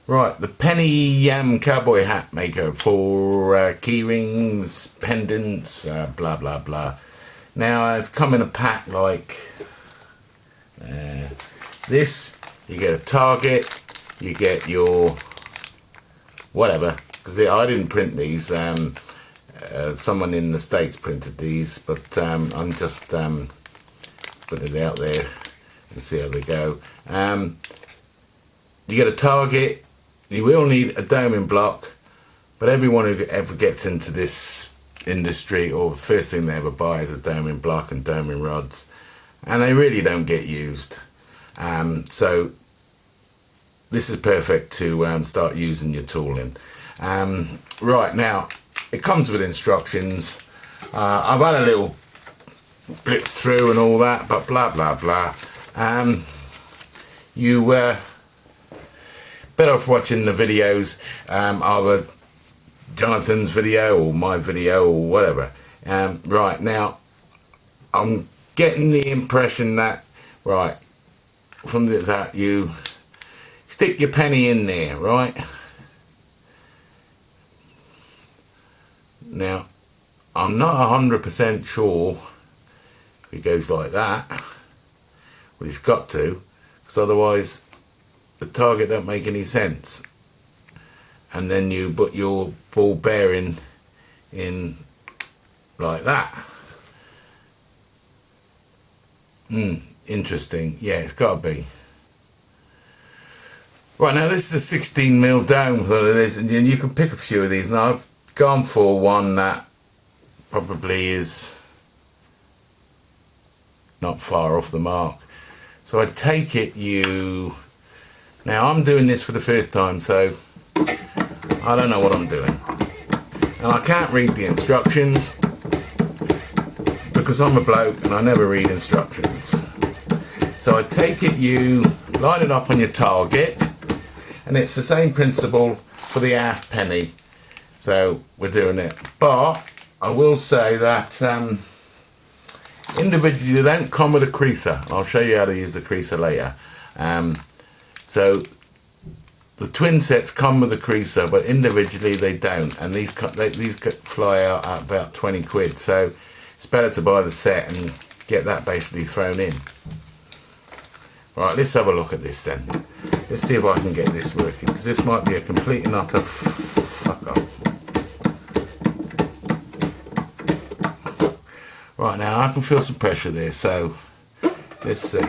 Right, the penny cowboy hat maker for key rings, pendants, blah blah blah. Now it's come in a pack like this. You get a target, you get your whatever, because I didn't print these. Someone in the States printed these, but I'm just putting it out there and see how they go. You get a target. You will need a doming block, but everyone who ever gets into this industry, or the first thing they ever buy is a doming block and doming rods, and they really don't get used. So this is perfect to start using your tooling. Right, now it comes with instructions. I've had a little blip through and all that, but blah blah blah. You better off watching the videos, either Jonathan's video or my video or whatever. Right, now I'm getting the impression that, right, from that you stick your penny in there, right? Now, I'm not 100% sure if it goes like that, but it's got to, because otherwise the target don't make any sense. And then you put your ball bearing in like that. Interesting. Yeah, it's got to be. Right, now this is a 16mm dome, so it is, and you can pick a few of these. Now I've gone for one that probably is not far off the mark. So I take it now I'm doing this for the first time, so I don't know what I'm doing. And I can't read the instructions because I'm a bloke and I never read instructions. So I take it you line it up on your target, and it's the same principle for the half penny. So we're doing it. But I will say that individually they don't come with a creaser. I'll show you how to use the creaser later. So the twin sets come with a creaser, but individually they don't, and these fly out at about 20 quid. So it's better to buy the set and get that basically thrown in. Right, let's have a look at this then. Let's see if I can get this working, because this might be a complete and utter fuck up. Right, now I can feel some pressure there, so let's see.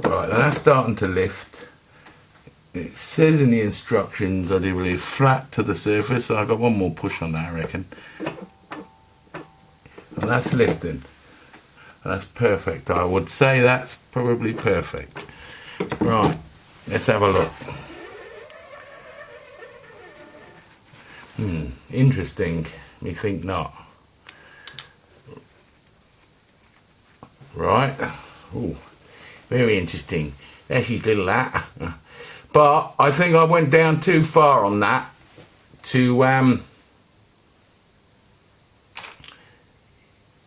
Right, now that's starting to lift. It says in the instructions, I do believe, flat to the surface, so I've got one more push on that, I reckon. And that's lifting. That's perfect. I would say that's probably perfect. Right, let's have a look. Interesting. Me think not. Right. Ooh, very interesting. There's his little hat. But I think I went down too far on that to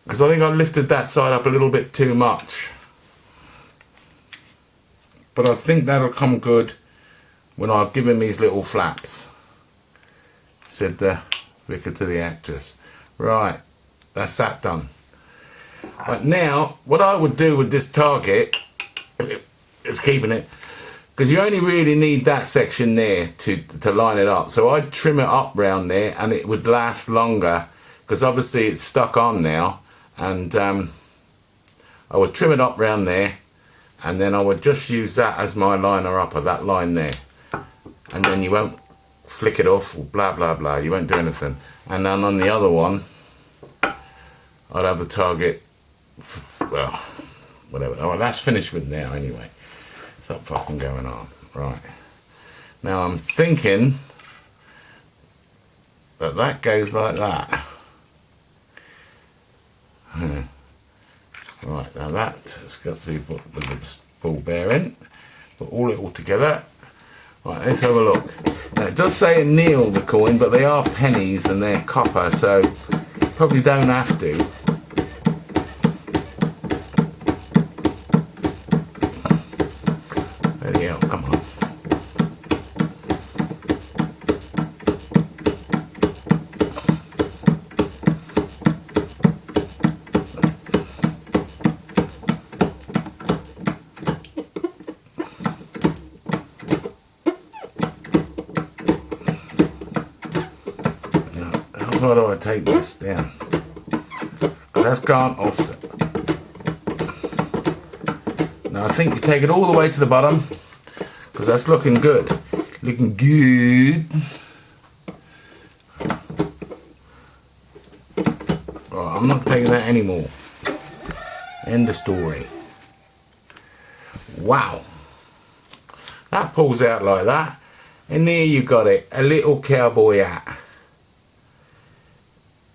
because I think I lifted that side up a little bit too much. But I think that'll come good when I give him these little flaps, said the vicar to the actress. Right, that's that done. But now, what I would do with this target is keeping it, because you only really need that section there to line it up. So I'd trim it up round there and it would last longer, because obviously it's stuck on now. And I would trim it up round there, and then I would just use that as my liner upper, that line there. And then you won't flick it off or blah blah blah, you won't do anything. And then on the other one, I'd have the target, well, whatever. Oh, well, that's finished with now anyway. Stop fucking going on. Right. Now I'm thinking that goes like that. Right, now that's got to be put with the ball bearing. Put all it all together. Right, let's have a look. Now it does say anneal the coin, but they are pennies and they're copper, so you probably don't have to. hell, come on. Now, how far do I take this down? That's gone off. Now I think you take it all the way to the bottom, because that's looking good. Looking good. Right, I'm not taking that anymore. End of story. Wow. That pulls out like that. And there you got it. A little cowboy hat.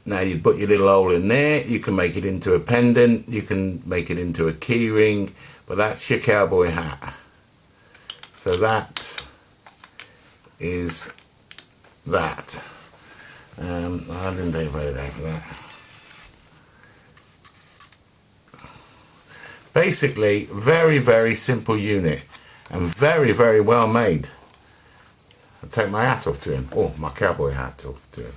Now you put your little hole in there. You can make it into a pendant. You can make it into a key ring. But that's your cowboy hat. So that is that. I didn't take a photo for that. Basically, very, very simple unit. And very, very well made. I'll take my hat off to him. Oh, my cowboy hat off to him.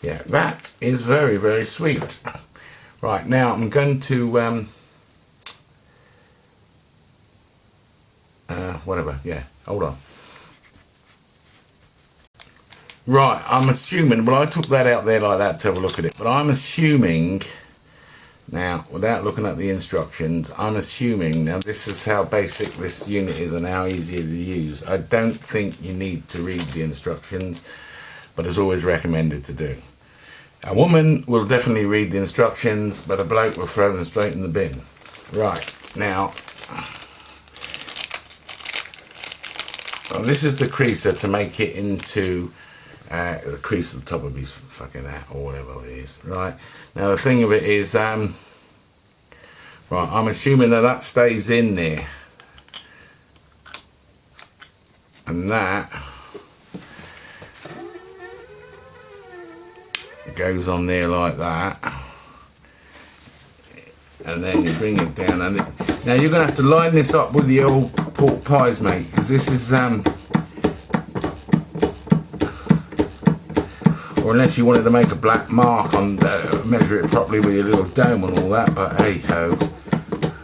Yeah, that is very, very sweet. Right, now I'm going to... whatever, yeah, hold on. Right, I'm assuming, well I took that out there like that to have a look at it, but I'm assuming, now without looking at the instructions, I'm assuming, now this is how basic this unit is and how easy to use. I don't think you need to read the instructions, but it's always recommended to do. A woman will definitely read the instructions, but a bloke will throw them straight in the bin. Right, now, well, this is the creaser to make it into the crease at the top of his fucking hat or whatever it is. Right, now the thing of it is, right, I'm assuming that that stays in there, and that goes on there like that, and then you bring it down. And now you're gonna have to line this up with the old pork pies, mate, because this is or unless you wanted to make a black mark on measure it properly with your little dome and all that, but hey ho,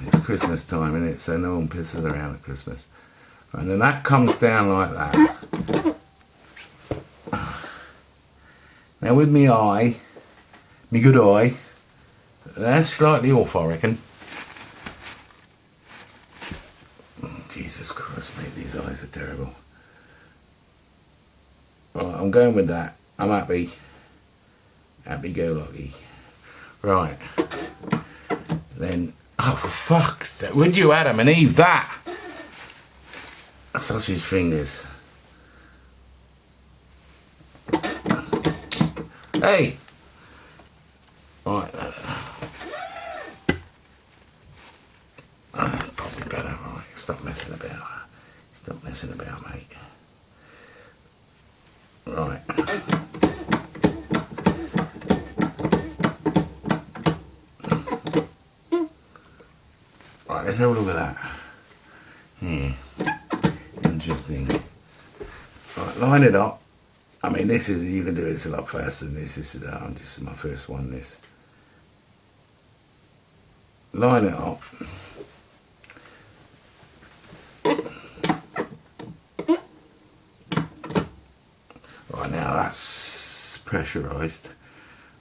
it's Christmas time, isn't it? So no one pisses around at Christmas. And then that comes down like that. Now with me eye, me good eye, that's slightly off, I reckon. Jesus Christ, mate, these eyes are terrible. Right, I'm going with that. I'm happy. Happy go lucky. Right. Then, oh for fuck's sake, would you Adam and Eve that? Sausage fingers. Hey! Right. Probably better, right. Stop messing about. Stop messing about, mate. Right. Right, let's have a look at that. Yeah. Interesting. Right, line it up. I mean, this is, you can do this a lot faster than this. This is my first one, this. Line it up. Right, now that's pressurized.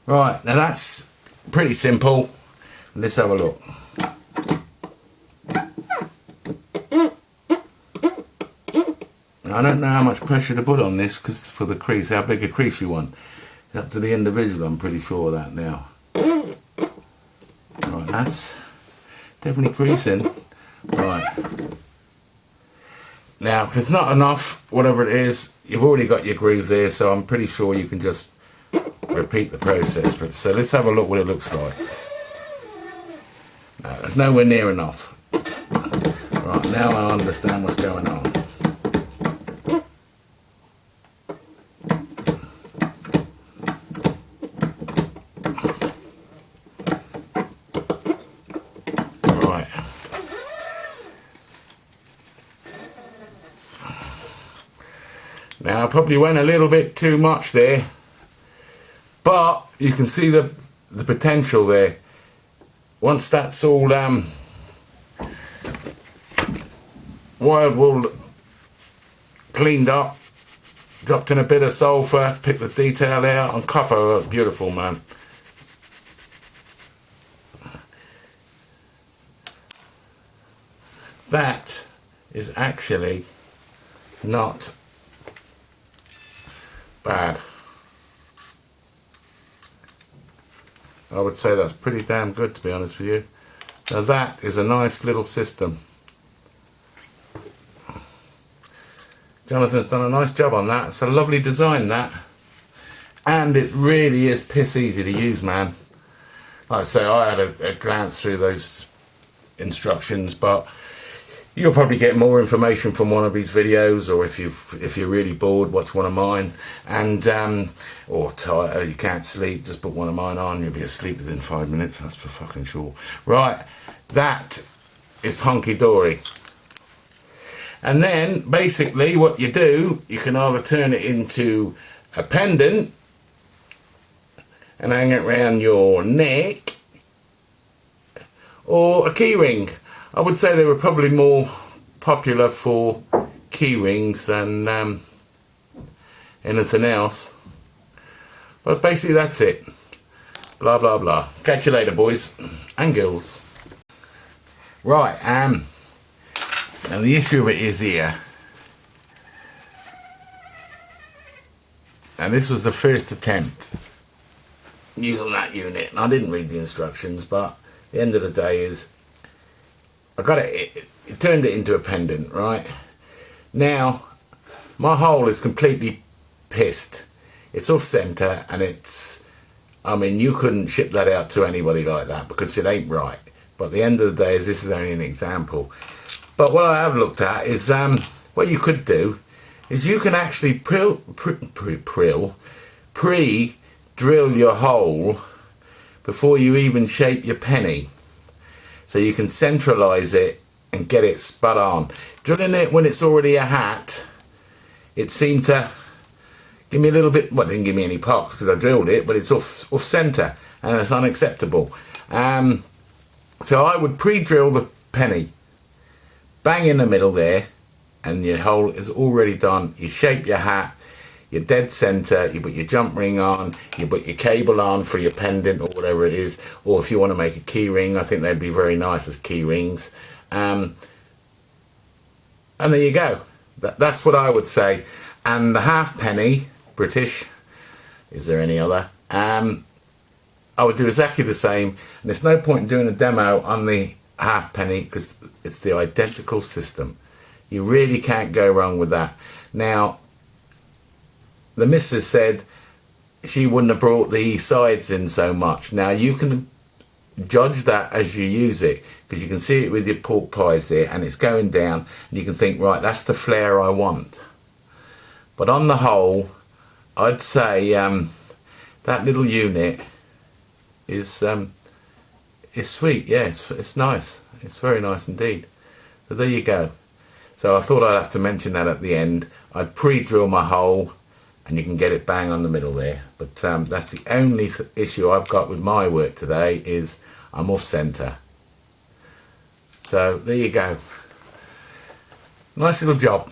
Right, now that's pretty simple. Let's have a look. I don't know how much pressure to put on this because for the crease, how big a crease you want. It's up to the individual, I'm pretty sure of that now. Right, that's definitely creasing. Right. Now, if it's not enough, whatever it is, you've already got your groove there, so I'm pretty sure you can just repeat the process. But so let's have a look what it looks like. No, there's nowhere near enough. Right, now I understand what's going on. Now I probably went a little bit too much there, but you can see the potential there. Once that's all wired wool cleaned up, dropped in a bit of sulphur, picked the detail out, and copper, beautiful, man. That is actually not bad. I would say that's pretty damn good, to be honest with you. Now that is a nice little system. Jonathan's done a nice job on that. It's a lovely design, that. And it really is piss easy to use, man. Like I say, I had a glance through those instructions, but you'll probably get more information from one of these videos, or if you're really bored, watch one of mine. And or tired, you can't sleep, just put one of mine on, you'll be asleep within 5 minutes. That's for fucking sure. Right, that is hunky dory. And then basically what you do, you can either turn it into a pendant and hang it around your neck, or a key ring. I would say they were probably more popular for key rings than anything else. But basically that's it. Blah blah blah. Catch you later, boys and girls. Right, now the issue of it is here. And this was the first attempt using that unit. And I didn't read the instructions, but the end of the day is I got it turned it into a pendant, right? Now, my hole is completely pissed. It's off centre, and I mean, you couldn't ship that out to anybody like that because it ain't right. But at the end of the day, this is only an example. But what I have looked at is what you could do is you can actually pre-drill your hole before you even shape your penny. So you can centralise it and get it spot on. Drilling it when it's already a hat, it seemed to give me a little bit, well, it didn't give me any pops because I drilled it, but it's off centre and it's unacceptable. So I would pre-drill the penny, bang in the middle there, and your hole is already done. You shape your hat, you're dead centre, you put your jump ring on, you put your cable on for your pendant or whatever it is, or if you want to make a key ring, I think they'd be very nice as key rings. And there you go. That's what I would say. And the halfpenny, British, is there any other? I would do exactly the same, and there's no point in doing a demo on the halfpenny because it's the identical system. You really can't go wrong with that. Now, the missus said she wouldn't have brought the sides in so much. Now, you can judge that as you use it, because you can see it with your pork pies there, and it's going down, and you can think, right, that's the flare I want. But on the whole, I'd say that little unit is sweet. Yeah, it's nice. It's very nice indeed. So there you go. So I thought I'd have to mention that at the end. I'd pre-drill my hole, and you can get it bang on the middle there. But that's the only issue I've got with my work today, is I'm off centre. So there you go. Nice little job.